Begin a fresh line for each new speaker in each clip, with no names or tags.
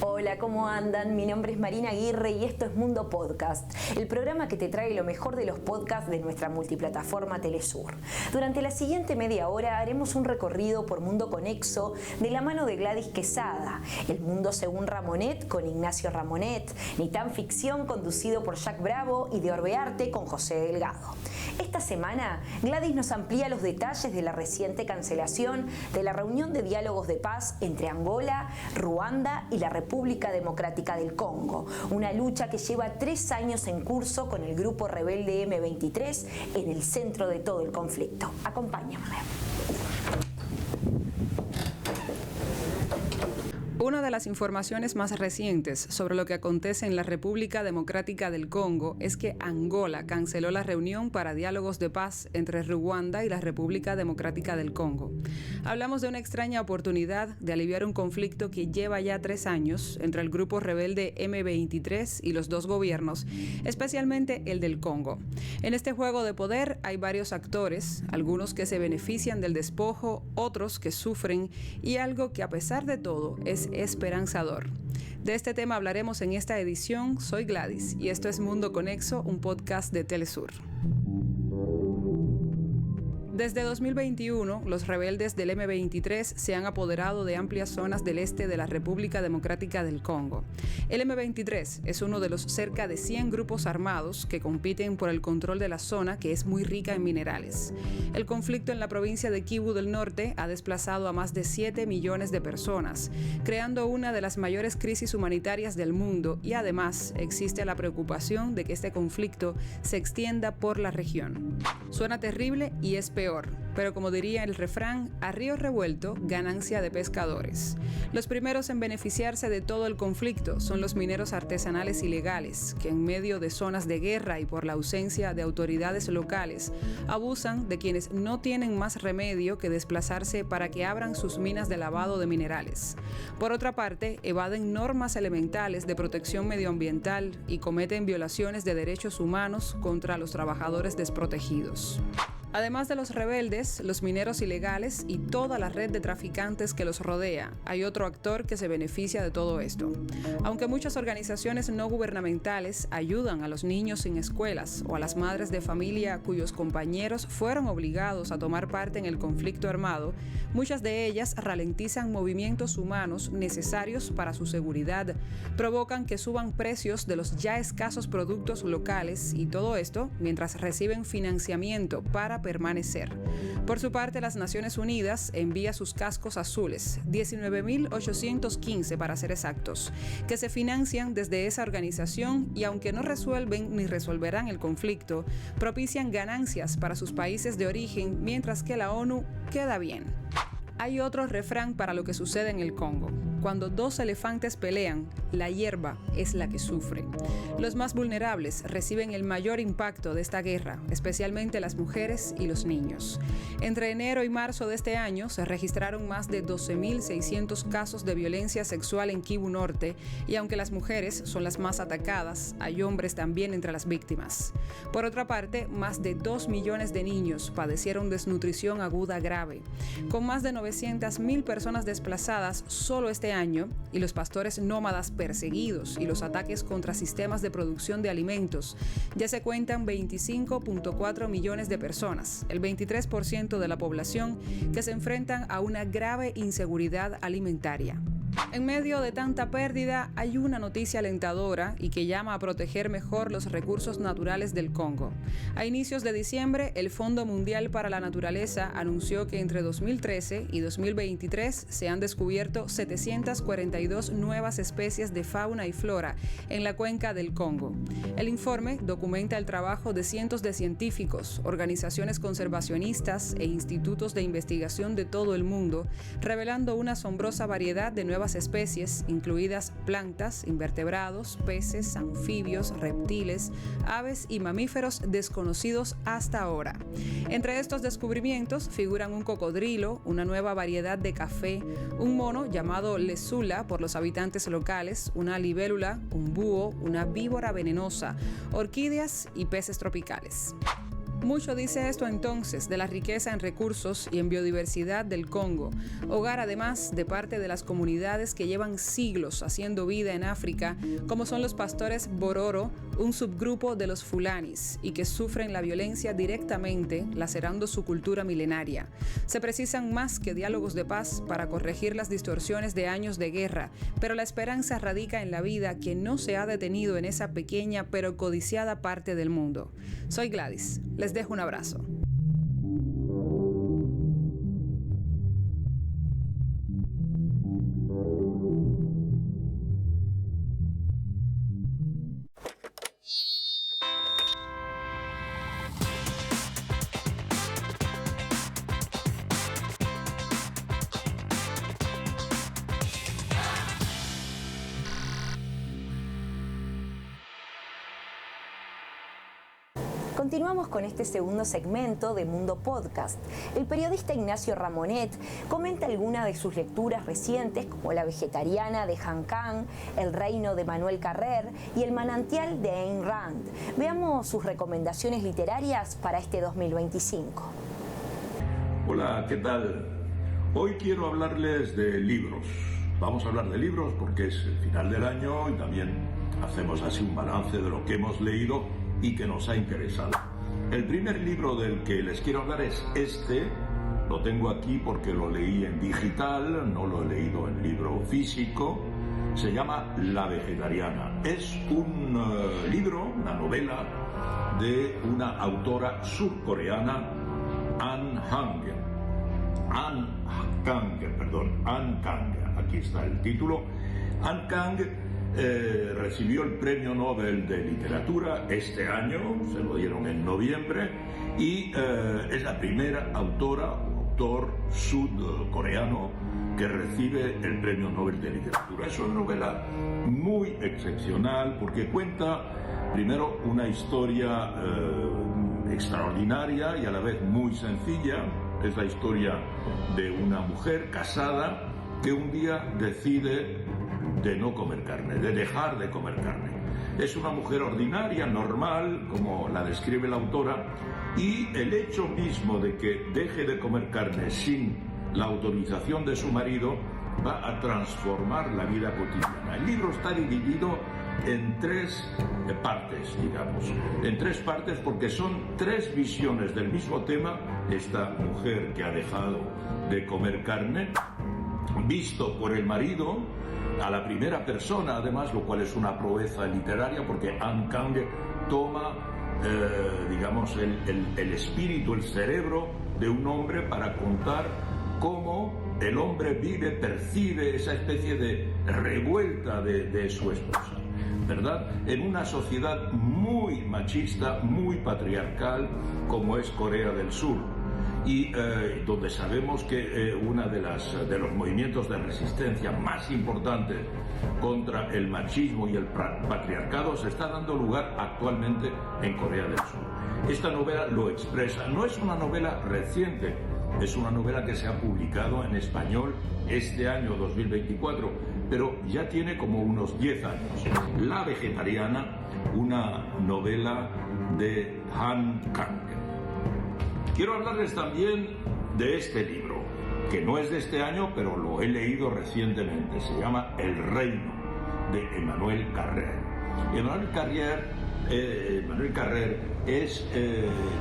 Hola, ¿cómo andan? Mi nombre es Marina Aguirre y esto es Mundo Podcast, el programa que te trae lo mejor de los podcasts de nuestra multiplataforma Telesur. Durante la siguiente media hora haremos un recorrido por Mundo Conexo de la mano de Gladys Quesada, El Mundo según Ramonet con Ignacio Ramonet, Ni tan ficción conducido por Jack Bravo y de Orbearte con José Delgado. Esta semana, Gladys nos amplía los detalles de la reciente cancelación de la reunión de diálogos de paz entre Angola, Ruanda y la República Democrática del Congo, una lucha que lleva 3 años en curso con el grupo rebelde M23 en el centro de todo el conflicto. Acompáñame.
Una de las informaciones más recientes sobre lo que acontece en la República Democrática del Congo es que Angola canceló la reunión para diálogos de paz entre Ruanda y la República Democrática del Congo. Hablamos de una extraña oportunidad de aliviar un conflicto que lleva ya 3 años entre el grupo rebelde M23 y los dos gobiernos, especialmente el del Congo. En este juego de poder hay varios actores, algunos que se benefician del despojo, otros que sufren y algo que a pesar de todo es esperanzador. De este tema hablaremos en esta edición. Soy Gladys y esto es Mundo Conexo, un podcast de Telesur. Desde 2021, los rebeldes del M23 se han apoderado de amplias zonas del este de la República Democrática del Congo. El M23 es uno de los cerca de 100 grupos armados que compiten por el control de la zona, que es muy rica en minerales. El conflicto en la provincia de Kivu del Norte ha desplazado a más de 7 millones de personas, creando una de las mayores crisis humanitarias del mundo, y además existe la preocupación de que este conflicto se extienda por la región. Suena terrible y es peor, pero como diría el refrán, a río revuelto, ganancia de pescadores. Los primeros en beneficiarse de todo el conflicto son los mineros artesanales ilegales, que en medio de zonas de guerra y por la ausencia de autoridades locales, abusan de quienes no tienen más remedio que desplazarse para que abran sus minas de lavado de minerales. Por otra parte, evaden normas elementales de protección medioambiental y cometen violaciones de derechos humanos contra los trabajadores desprotegidos. Además de los rebeldes, los mineros ilegales y toda la red de traficantes que los rodea, hay otro actor que se beneficia de todo esto. Aunque muchas organizaciones no gubernamentales ayudan a los niños sin escuelas o a las madres de familia cuyos compañeros fueron obligados a tomar parte en el conflicto armado, muchas de ellas ralentizan movimientos humanos necesarios para su seguridad, provocan que suban precios de los ya escasos productos locales y todo esto mientras reciben financiamiento para permanecer. Por su parte, las Naciones Unidas envía sus cascos azules, 19.815 para ser exactos, que se financian desde esa organización y aunque no resuelven ni resolverán el conflicto, propician ganancias para sus países de origen, mientras que la ONU queda bien. Hay otro refrán para lo que sucede en el Congo. Cuando 2 elefantes pelean, la hierba es la que sufre. Los más vulnerables reciben el mayor impacto de esta guerra, especialmente las mujeres y los niños. Entre enero y marzo de este año se registraron más de 12.600 casos de violencia sexual en Kivu Norte, y aunque las mujeres son las más atacadas, hay hombres también entre las víctimas. Por otra parte, más de 2 millones de niños padecieron desnutrición aguda grave, con más de 900.000 personas desplazadas solo este año, y los pastores nómadas perseguidos y los ataques contra sistemas de producción de alimentos. Ya se cuentan 25.4 millones de personas, el 23% de la población, que se enfrentan a una grave inseguridad alimentaria. En medio de tanta pérdida, hay una noticia alentadora y que llama a proteger mejor los recursos naturales del Congo. A inicios de diciembre, el Fondo Mundial para la Naturaleza anunció que entre 2013 y 2023 se han descubierto 742 nuevas especies de fauna y flora en la cuenca del Congo. El informe documenta el trabajo de cientos de científicos, organizaciones conservacionistas e institutos de investigación de todo el mundo, revelando una asombrosa variedad de nuevas especies, incluidas plantas, invertebrados, peces, anfibios, reptiles, aves y mamíferos desconocidos hasta ahora. Entre estos descubrimientos figuran un cocodrilo, una nueva variedad de café, un mono llamado lesula por los habitantes locales, una libélula, un búho, una víbora venenosa, orquídeas y peces tropicales. Mucho dice esto entonces de la riqueza en recursos y en biodiversidad del Congo, hogar además de parte de las comunidades que llevan siglos haciendo vida en África, como son los pastores Bororo, un subgrupo de los Fulanis, y que sufren la violencia directamente, lacerando su cultura milenaria. Se precisan más que diálogos de paz para corregir las distorsiones de años de guerra, pero la esperanza radica en la vida que no se ha detenido en esa pequeña pero codiciada parte del mundo. Soy Gladys. Les dejo un abrazo.
Continuamos con este segundo segmento de Mundo Podcast. El periodista Ignacio Ramonet comenta algunas de sus lecturas recientes, como La vegetariana de Han Kang, El reino de Manuel Carrer y El manantial de Ayn Rand. Veamos sus recomendaciones literarias para este 2025.
Hola, ¿qué tal? Hoy quiero hablarles de libros. Vamos a hablar de libros porque es el final del año y también hacemos así un balance de lo que hemos leído y que nos ha interesado. El primer libro del que les quiero hablar es este. Lo tengo aquí porque lo leí en digital, no lo he leído en libro físico. Se llama La vegetariana. Es un libro, una novela de una autora surcoreana, An Kang. Aquí está el título. An Kang recibió el Premio Nobel de Literatura este año, se lo dieron en noviembre, y es la primera autora o autor sudcoreano que recibe el Premio Nobel de Literatura. Es una novela muy excepcional porque cuenta primero una historia extraordinaria y a la vez muy sencilla. Es la historia de una mujer casada que un día decide de no comer carne, de dejar de comer carne. Es una mujer ordinaria, normal, como la describe la autora, y el hecho mismo de que deje de comer carne sin la autorización de su marido va a transformar la vida cotidiana. El libro está dividido en tres partes, digamos. En tres partes porque son tres visiones del mismo tema. Esta mujer que ha dejado de comer carne, visto por el marido, a la primera persona además, lo cual es una proeza literaria porque An Kang toma, digamos, el espíritu, el cerebro de un hombre para contar cómo el hombre vive, percibe esa especie de revuelta de su esposa, ¿verdad? En una sociedad muy machista, muy patriarcal como es Corea del Sur. Y donde sabemos que uno de los movimientos de resistencia más importantes contra el machismo y el patriarcado se está dando lugar actualmente en Corea del Sur. Esta novela lo expresa. No es una novela reciente, es una novela que se ha publicado en español este año 2024, pero ya tiene como unos 10 años. La vegetariana, una novela de Han Kang. Quiero hablarles también de este libro, que no es de este año, pero lo he leído recientemente. Se llama El reino, de Emmanuel Carrer. Emmanuel Carrer es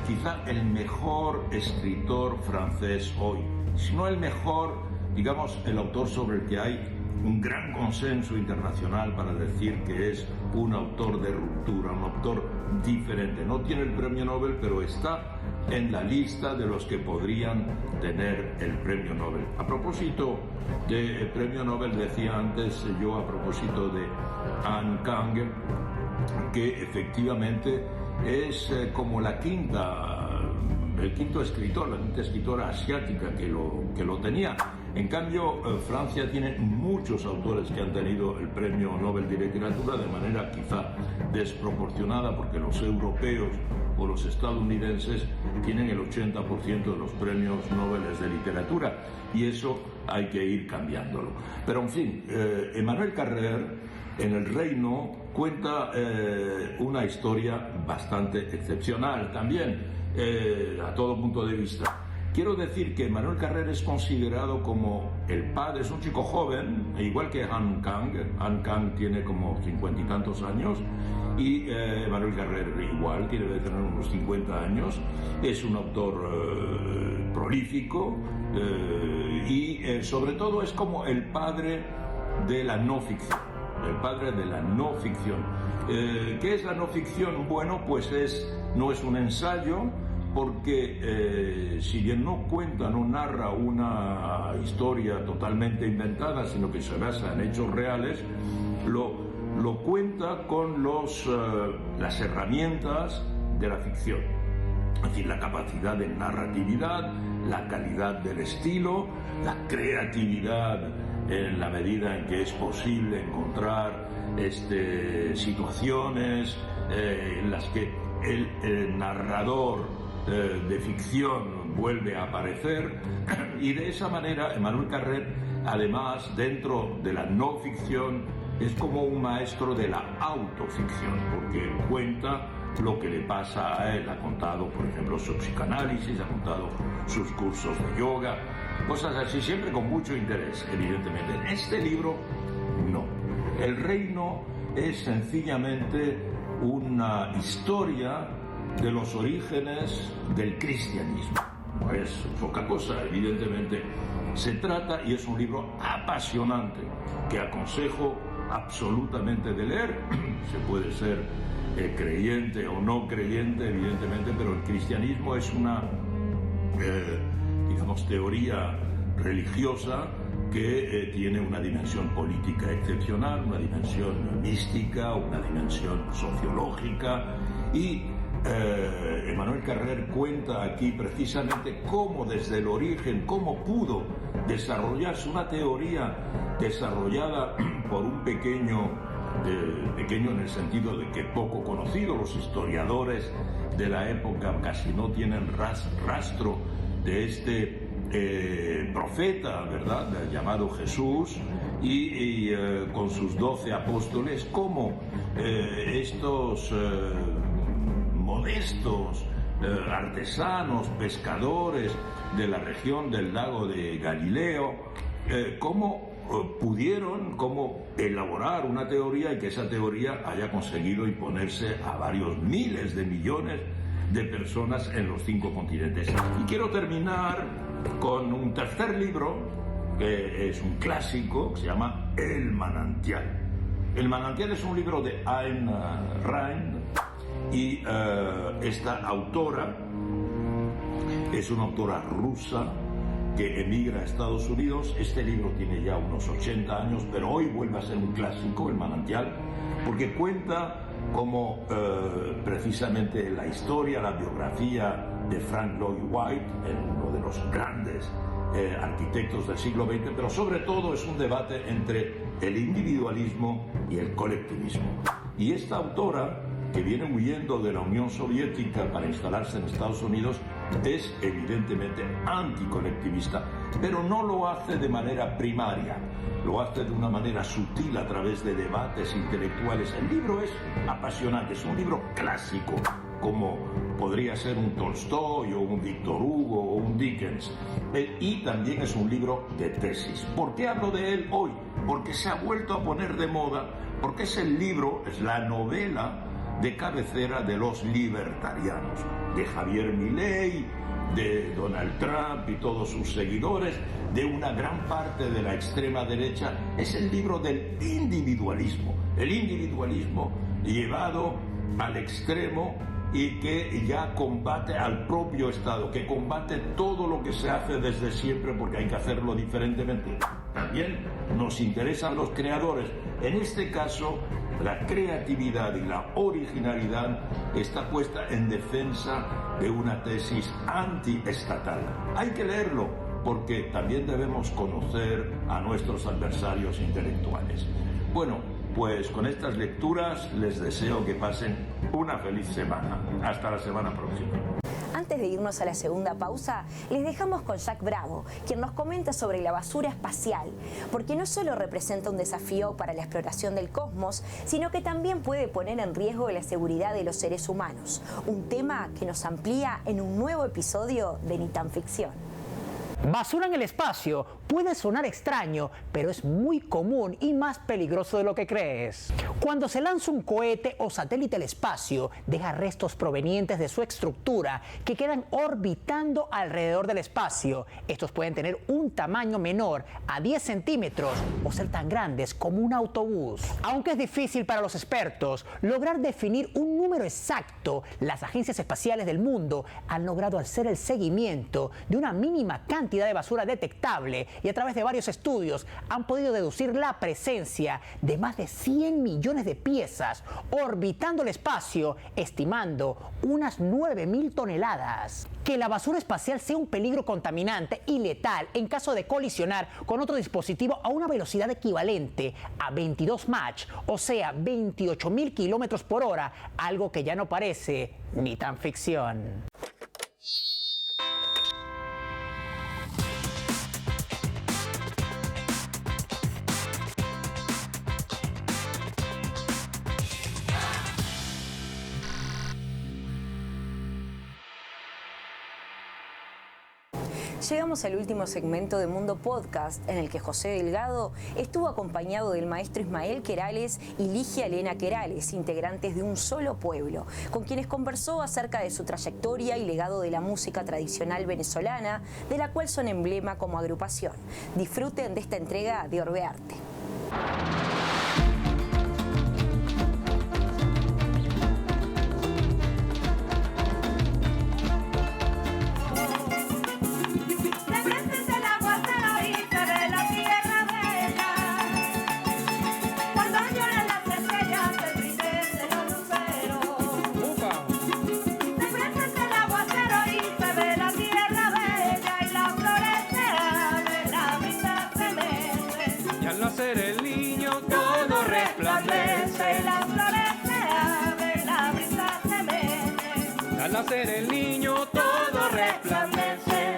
quizá el mejor escritor francés hoy, si no el mejor, digamos, el autor sobre el que hay un gran consenso internacional para decir que es un autor de ruptura, un autor diferente. No tiene el premio Nobel, pero está en la lista de los que podrían tener el premio Nobel. A propósito del premio Nobel, decía antes yo a propósito de An Kang, que efectivamente es como el quinto escritor, la quinta escritora asiática que lo tenía. En cambio, Francia tiene muchos autores que han tenido el Premio Nobel de Literatura de manera quizá desproporcionada, porque los europeos o los estadounidenses tienen el 80% de los premios Nobel de literatura, y eso hay que ir cambiándolo. Pero en fin, Emmanuel Carrer en El reino cuenta una historia bastante excepcional también. a todo punto de vista. Quiero decir que Emmanuel Carrère es considerado como el padre, es un chico joven, igual que Han Kang. Han Kang tiene como 50 y tantos años y Emmanuel Carrère igual, tiene que tener unos 50 años. Es un autor prolífico y sobre todo es como el padre de la no ficción. El padre de la no ficción. ¿Qué es la no ficción? Bueno, pues no es un ensayo, porque si bien no cuenta, no narra una historia totalmente inventada, sino que se basa en hechos reales, lo cuenta con las herramientas de la ficción. Es decir, la capacidad de narratividad, la calidad del estilo, la creatividad en la medida en que es posible encontrar situaciones en las que el narrador de ficción vuelve a aparecer, y de esa manera Emmanuel Carrère, además, dentro de la no ficción, es como un maestro de la autoficción, porque cuenta lo que le pasa a él. Ha contado, por ejemplo, su psicoanálisis, ha contado sus cursos de yoga, cosas así, siempre con mucho interés, evidentemente. En este libro, no. El reino es sencillamente una historia de los orígenes del cristianismo. No es poca cosa, evidentemente. Se trata, y es un libro apasionante, que aconsejo absolutamente de leer. Se puede ser creyente o no creyente, evidentemente, pero el cristianismo es una, teoría religiosa que tiene una dimensión política excepcional, una dimensión mística, una dimensión sociológica, y Emmanuel Carrère cuenta aquí precisamente cómo desde el origen, cómo pudo desarrollarse una teoría desarrollada por un pequeño en el sentido de que poco conocido. Los historiadores de la época casi no tienen rastro de este profeta, ¿verdad?, llamado Jesús, y con sus 12 apóstoles, cómo estos modestos artesanos, pescadores de la región del lago de Galileo, cómo pudieron elaborar una teoría y que esa teoría haya conseguido imponerse a varios miles de millones de personas en los 5 continentes. Y quiero terminar con un tercer libro, que es un clásico, que se llama El Manantial. El Manantial es un libro de Ayn Rand, y esta autora es una autora rusa que emigra a Estados Unidos. Este libro tiene ya unos 80 años, pero hoy vuelve a ser un clásico, El Manantial, porque cuenta como precisamente la historia, la biografía de Frank Lloyd Wright, uno de los grandes arquitectos del siglo XX, pero sobre todo es un debate entre el individualismo y el colectivismo. Y esta autora, que viene huyendo de la Unión Soviética para instalarse en Estados Unidos, es evidentemente anticolectivista, pero no lo hace de manera primaria, lo hace de una manera sutil a través de debates intelectuales. El libro es apasionante, es un libro clásico, como podría ser un Tolstoy o un Víctor Hugo o un Dickens, y también es un libro de tesis. ¿Por qué hablo de él hoy? Porque se ha vuelto a poner de moda, porque es el libro, es la novela de cabecera de los libertarianos, de Javier Milei, de Donald Trump y todos sus seguidores, de una gran parte de la extrema derecha. Es el libro del individualismo, el individualismo llevado al extremo, y que ya combate al propio Estado, que combate todo lo que se hace desde siempre, porque hay que hacerlo diferentemente. También nos interesan los creadores. En este caso, la creatividad y la originalidad está puesta en defensa de una tesis antiestatal. Hay que leerlo, porque también debemos conocer a nuestros adversarios intelectuales. Bueno, pues con estas lecturas les deseo que pasen una feliz semana. Hasta la semana próxima.
Antes antes de irnos a la segunda pausa, les dejamos con Jack Bravo, quien nos comenta sobre la basura espacial, porque no solo representa un desafío para la exploración del cosmos, sino que también puede poner en riesgo la seguridad de los seres humanos, un tema que nos amplía en un nuevo episodio de Ni Tan Ficción.
Basura en el espacio puede sonar extraño, pero es muy común y más peligroso de lo que crees. Cuando se lanza un cohete o satélite al espacio, deja restos provenientes de su estructura que quedan orbitando alrededor del espacio. Estos pueden tener un tamaño menor a 10 centímetros o ser tan grandes como un autobús. Aunque es difícil para los expertos lograr definir un número exacto, las agencias espaciales del mundo han logrado hacer el seguimiento de una mínima cantidad de basura detectable y a través de varios estudios han podido deducir la presencia de más de 100 millones de piezas orbitando el espacio, estimando unas 9.000 toneladas. Que la basura espacial sea un peligro contaminante y letal en caso de colisionar con otro dispositivo a una velocidad equivalente a 22 Mach, o sea, 28.000 kilómetros por hora, algo que ya no parece ni tan ficción.
Llegamos al último segmento de Mundo Podcast, en el que José Delgado estuvo acompañado del maestro Ismael Querales y Ligia Elena Querales, integrantes de Un Solo Pueblo, con quienes conversó acerca de su trayectoria y legado de la música tradicional venezolana, de la cual son emblema como agrupación. Disfruten de esta entrega de Orbe Arte.
Al nacer el niño todo resplandece.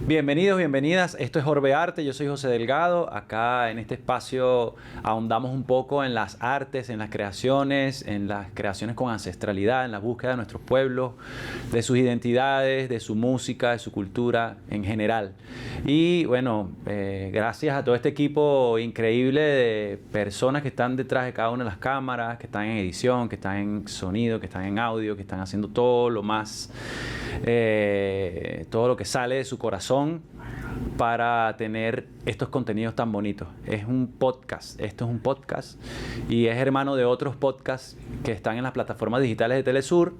Bienvenidos, bienvenidas. Esto es Orbe Arte. Yo soy José Delgado. Acá en este espacio ahondamos un poco en las artes, en las creaciones con ancestralidad, en la búsqueda de nuestros pueblos, de sus identidades, de su música, de su cultura en general. Y bueno, gracias a todo este equipo increíble de personas que están detrás de cada una de las cámaras, que están en edición, que están en sonido, que están en audio, que están haciendo todo lo más, todo lo que sale de su corazón para tener estos contenidos tan bonitos. Es un podcast, esto es un podcast y es hermano de otros podcasts que están en las plataformas digitales de Telesur.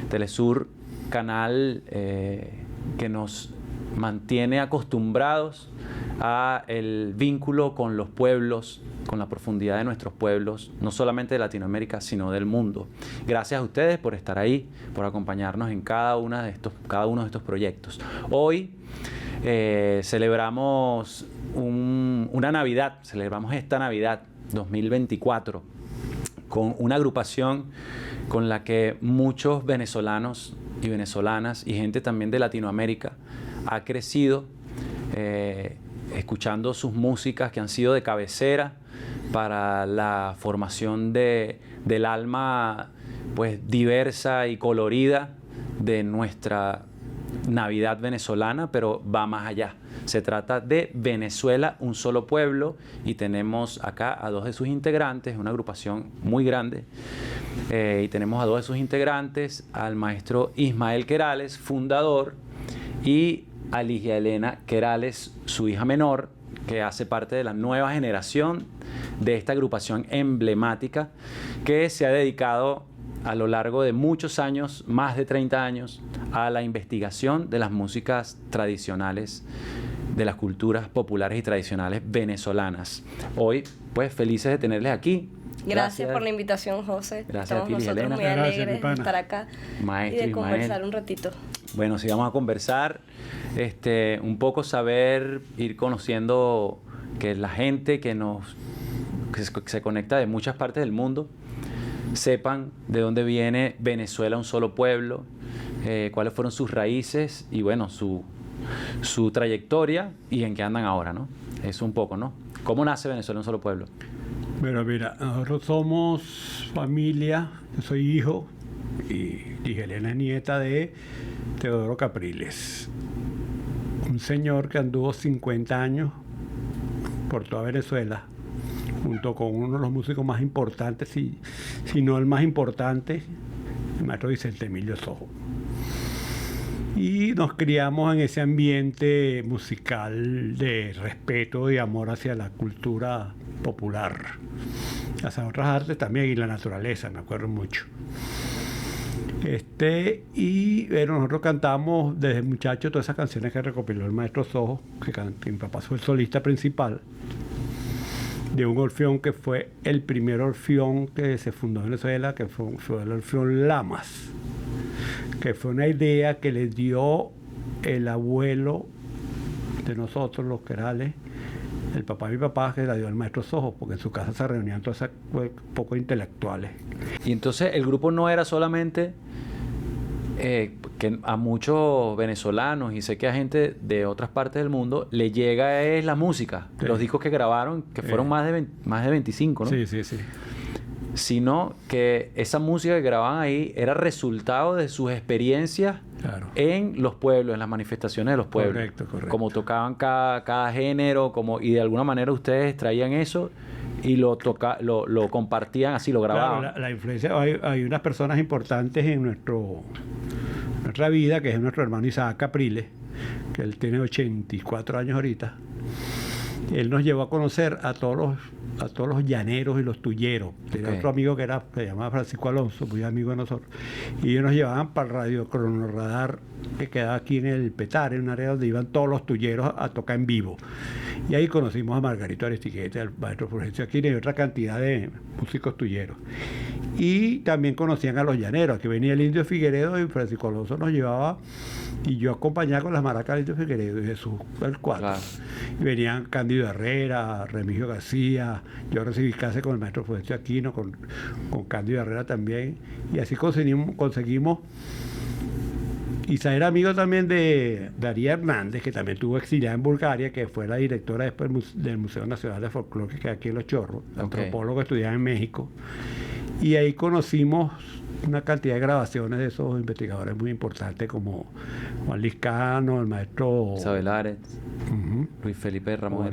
Telesur, canal que nos mantiene acostumbrados a el vínculo con los pueblos, con la profundidad de nuestros pueblos, no solamente de Latinoamérica, sino del mundo. Gracias a ustedes por estar ahí, por acompañarnos en cada uno de estos proyectos. Hoy celebramos una Navidad, celebramos esta Navidad 2024 con una agrupación con la que muchos venezolanos y venezolanas y gente también de Latinoamérica ha crecido escuchando sus músicas que han sido de cabecera para la formación del alma pues diversa y colorida de nuestra Navidad venezolana, pero va más allá. Se trata de Venezuela, un solo pueblo, y tenemos acá a dos de sus integrantes, una agrupación muy grande, y tenemos a dos de sus integrantes, al maestro Ismael Querales, fundador, y a Ligia Elena Querales, su hija menor, que hace parte de la nueva generación de esta agrupación emblemática que se ha dedicado a lo largo de muchos años, más de 30 años, a la investigación de las músicas tradicionales, de las culturas populares y tradicionales venezolanas. Hoy, pues, felices de tenerles aquí.
Gracias por la invitación, José.
Gracias.
Estamos nosotros muy alegres de estar acá
Maestro
y de
Ismael.
conversar un ratito.
Bueno, sí, vamos a conversar, un poco saber, ir conociendo que la gente que se conecta de muchas partes del mundo sepan de dónde viene Venezuela, un solo pueblo, cuáles fueron sus raíces y bueno, su trayectoria y en qué andan ahora, ¿no? Es un poco, ¿no? ¿Cómo nace Venezuela, un solo pueblo?
Bueno, mira, nosotros somos familia, yo soy hijo y Elena es nieta de Teodoro Capriles, un señor que anduvo 50 años por toda Venezuela, junto con uno de los músicos más importantes, si no el más importante, el maestro Vicente Emilio Sojo. Y nos criamos en ese ambiente musical de respeto y amor hacia la cultura popular, hacia otras artes también y la naturaleza, me acuerdo mucho. Y bueno, nosotros cantamos desde muchachos todas esas canciones que recopiló el maestro Sojo, que mi papá fue el solista principal de un orfeón que fue el primer orfeón que se fundó en Venezuela, que fue el orfeón Lamas, que fue una idea que le dio el abuelo de nosotros, los Querales, el papá de mi papá, que la dio el maestro Sojo, porque en su casa se reunían todos esos pocos intelectuales.
Y entonces el grupo no era solamente que a muchos venezolanos y sé que a gente de otras partes del mundo le llega es la música, sí. Los discos que grabaron, que fueron más de 25, ¿no?
Sí.
Sino que esa música que grababan ahí era resultado de sus experiencias en los pueblos, en las manifestaciones de los pueblos.
Correcto.
Como tocaban cada género, y de alguna manera ustedes traían eso y lo compartían así, lo grababan.
Claro, la influencia, hay unas personas importantes en nuestra vida, que es nuestro hermano Isaac Capriles, que él tiene 84 años ahorita. Él nos llevó a conocer a todos los llaneros y los tulleros. Tenía otro amigo que se llamaba Francisco Alonso, muy amigo de nosotros. Y ellos nos llevaban para el Radio Cronoradar, que quedaba aquí en el Petar, en un área donde iban todos los tulleros a tocar en vivo. Y ahí conocimos a Margarito Aristiqueta, al maestro Fulgencio Aquino y otra cantidad de músicos tulleros. Y también conocían a los llaneros. Aquí venía el Indio Figueredo y Francisco Alonso nos llevaba, y yo acompañaba con las maracas del Indio Figueredo y Jesús el Cuatro. Claro. Y venían Cándido Herrera, Remigio García, yo recibí clases con el maestro Fulgencio Aquino, con Cándido Herrera también, y así conseguimos. Isa era amigo también de Daría Hernández, que también tuvo exiliada en Bulgaria, que fue la directora después del Museo Nacional de Folclore, que queda aquí en Los Chorros, antropólogo, estudiaba en México. Y ahí conocimos una cantidad de grabaciones de esos investigadores muy importantes, como Juan Liscano, el maestro
Isabel Ares, Luis Felipe Ramos de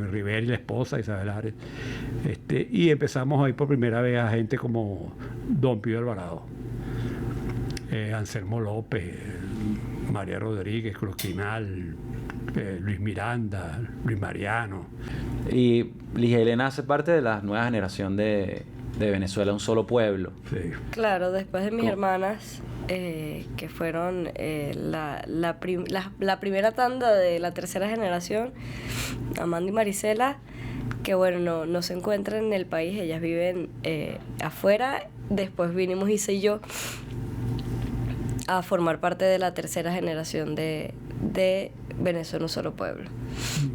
Rivera y la esposa Isabel Ares. Y empezamos ahí por primera vez a gente como Don Pío Alvarado, Anselmo López, María Rodríguez, Cruzquinal, Luis Miranda, Luis Mariano.
Y Ligia Elena hace parte de la nueva generación de Venezuela, un solo pueblo.
Sí.
Claro, después de mis hermanas, que fueron la primera tanda de la tercera generación, Amanda y Marisela, que bueno, no se encuentran en el país, ellas viven afuera. Después vinimos Isa y yo a formar parte de la tercera generación de Venezuela, un solo pueblo.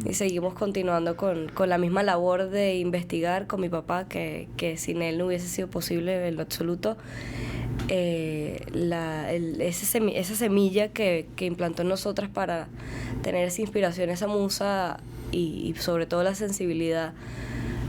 Y seguimos continuando con la misma labor de investigar con mi papá, que sin él no hubiese sido posible en lo absoluto. Esa semilla que implantó en nosotras para tener esa inspiración, esa musa y sobre todo la sensibilidad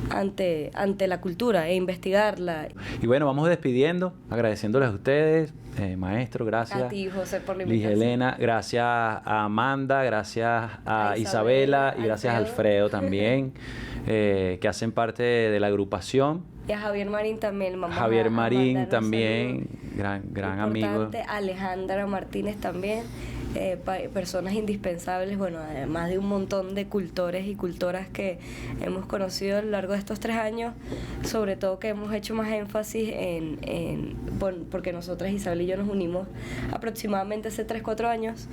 ante la cultura e investigarla.
Y bueno, vamos despidiendo, agradeciéndoles a ustedes, maestro, gracias.
A ti, José, por la invitación.
Ligia Elena, gracias a Amanda, gracias a Isabela y gracias a Alfredo también, que hacen parte de la agrupación.
Y a Javier Marín también.
Javier Marín también, gran amigo.
Alejandra Martínez también. Personas indispensables, bueno, además de un montón de cultores y cultoras que hemos conocido a lo largo de estos 3 años, sobre todo que hemos hecho más énfasis porque nosotras, Isabel y yo, nos unimos aproximadamente hace 3-4 años,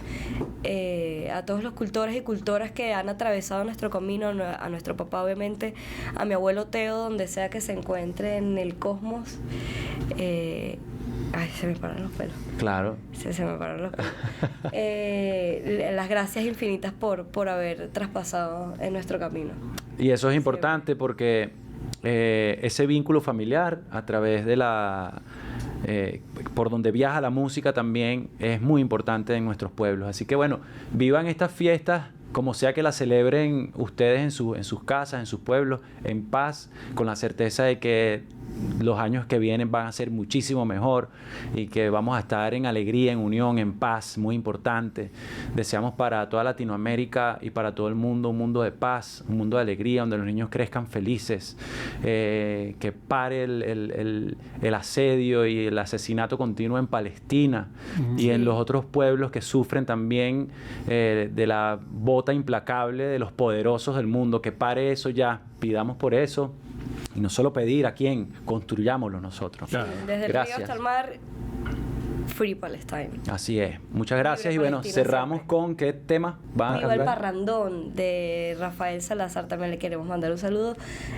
a todos los cultores y cultoras que han atravesado nuestro camino, a nuestro papá obviamente, a mi abuelo Teo, donde sea que se encuentre en el cosmos. Ay, se me paran los pelos.
Claro.
Se me paran los pelos. Las gracias infinitas por haber traspasado en nuestro camino.
Y eso es importante porque ese vínculo familiar a través de por donde viaja la música también es muy importante en nuestros pueblos. Así que bueno, vivan estas fiestas como sea que las celebren ustedes en sus casas, en sus pueblos, en paz, con la certeza de que los años que vienen van a ser muchísimo mejor y que vamos a estar en alegría, en unión, en paz, muy importante. Deseamos para toda Latinoamérica y para todo el mundo un mundo de paz, un mundo de alegría, donde los niños crezcan felices, que pare el asedio y el asesinato continuo en Palestina y en los otros pueblos que sufren también de la bota implacable de los poderosos del mundo. Que pare eso ya, pidamos por eso. Y no solo pedir a quién, construyámoslo nosotros.
Claro.
Desde el
Gracias.
río hasta el mar, Free Palestine.
Así es. Muchas gracias.
Libre
Y bueno,
Palestina
cerramos
siempre.
con ¿qué tema van a
Viva el
cantar?
Parrandón de Rafael Salazar, también le queremos mandar un saludo.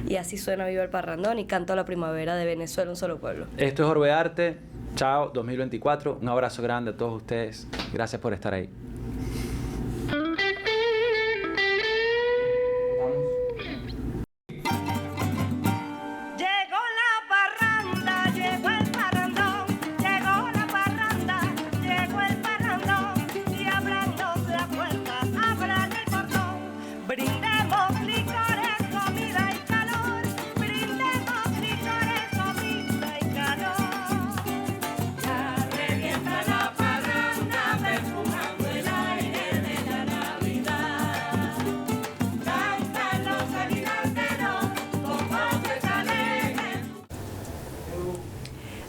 Y así suena Viva el Parrandón y Canto a la Primavera de Venezuela, un solo pueblo.
Esto es Orbe Arte. Chao, 2024. Un abrazo grande a todos ustedes. Gracias por estar ahí.
Llegó la parranda, llegó el parrandón, llegó la parranda, llegó el parrandón, y abramos la puerta, abran el portón, brindemos licores, comida y calor, brindemos licores, comida y calor. Ya revienta la parranda, perfumando el aire de la Navidad. Cantan los aliganteros con voces alegres.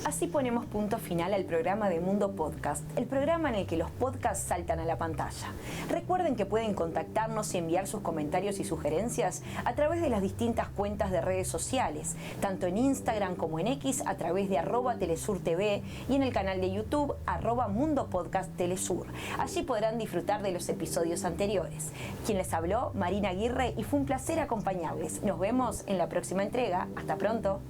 Así ponemos punto final al programa de Mundo Podcast, el programa en el que los podcasts saltan a la pantalla. Recuerden que pueden contactarnos y enviar sus comentarios y sugerencias a través de las distintas cuentas de redes sociales, tanto en Instagram como en X a través de @TelesurTV y en el canal de YouTube @MundoPodcastTelesur. Allí podrán disfrutar de los episodios anteriores. Quien les habló, Marina Aguirre, y fue un placer acompañarles. Nos vemos en la próxima entrega. Hasta pronto.